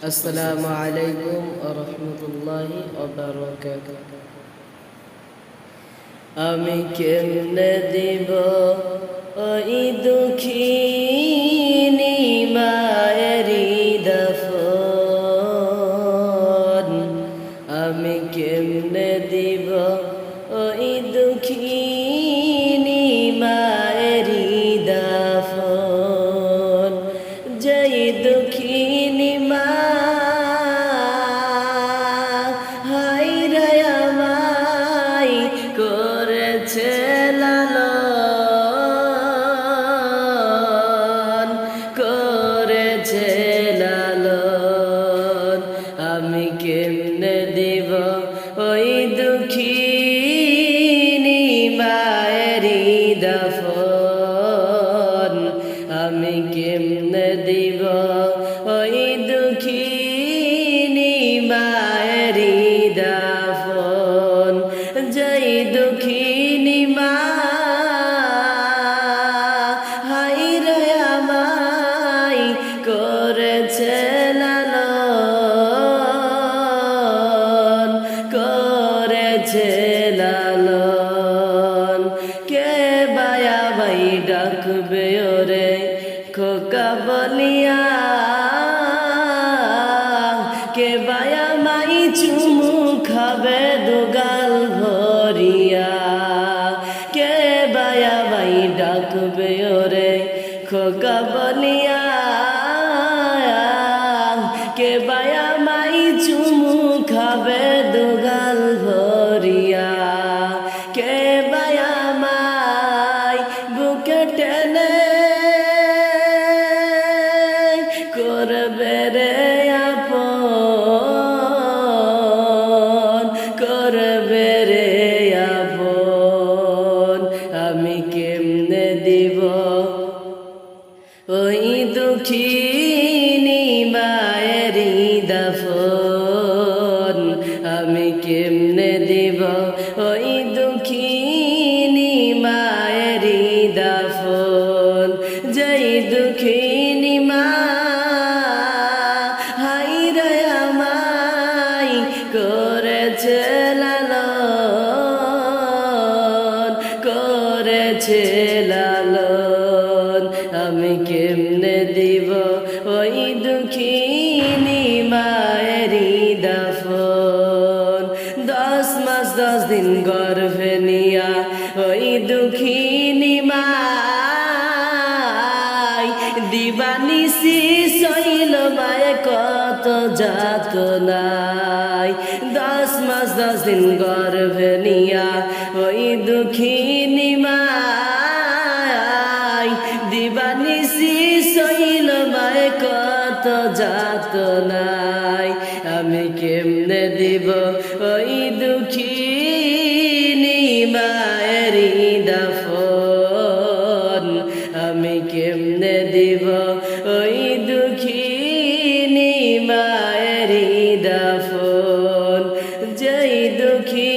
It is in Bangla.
আসসালামু আলাইকুম ওয়া রাহমাতুল্লাহি ওয়া বারাকাতুহু। আমি কেমনে দিব ওই দুঃখিনী মায়েরি দাফন, আমি কেমনে দিব ওই দুঃখিনী মায়েরি দাফন, যেই দুঃখিনী মা হায়রে আমায় করেছে লালন, করেছে লালন, আমি কেমনে দিব ওই দুঃখিনী মায়েরি দাফন, আমি কেমনে দিব ওই দুঃখিনী মায়েরি দাফন, যেই দুঃখিনী মা হায়রে আমায় করেছে লালন, করেছে লালন। কে বায়া ভাই ডাকবে ওরে খোকা বলিয়া, কে বায়া মাই চুমু খাবে দুগাল ভরিয়া, কে বায়া ভাই ডাকবে ওরে খোকা বলিয়া, কে বায়া মাই চুমু খাবে দুগাল ভরিয়া, কে বায়া মাই বুকে টেনে করবে রে আপন, করবে রে আপন, আমি কেমনে দিব ওই দুঃখিনী মায়েরি দাফন, আমি কেমনে দিব ওই দুঃখিনী মায়েরি দাফন, যেই দুঃখিনী মা হায়রে আমায় করেছে লালন, করেছে লালন, আমি কেমনে দিব ওই দুঃখিনী মায়েরি দাফন। 10 মাস 10 দিন গর্ভে নিয়া ওই দুঃখিনী মায় দিবানিসি সইল মায়ে কত যাতনায়। 10 মাস 10 দিন গর্ভে নিয়া ওই দুঃখিনী মায় দিবানিসি সইল মায়ে কত যাতনায়, আমি কেমনে দিব ওই দুঃখিনী মায়েরি দাফন, আমি কেমনে দিব ওই দুঃখিনী মায়েরি দাফন, যেই দুঃখী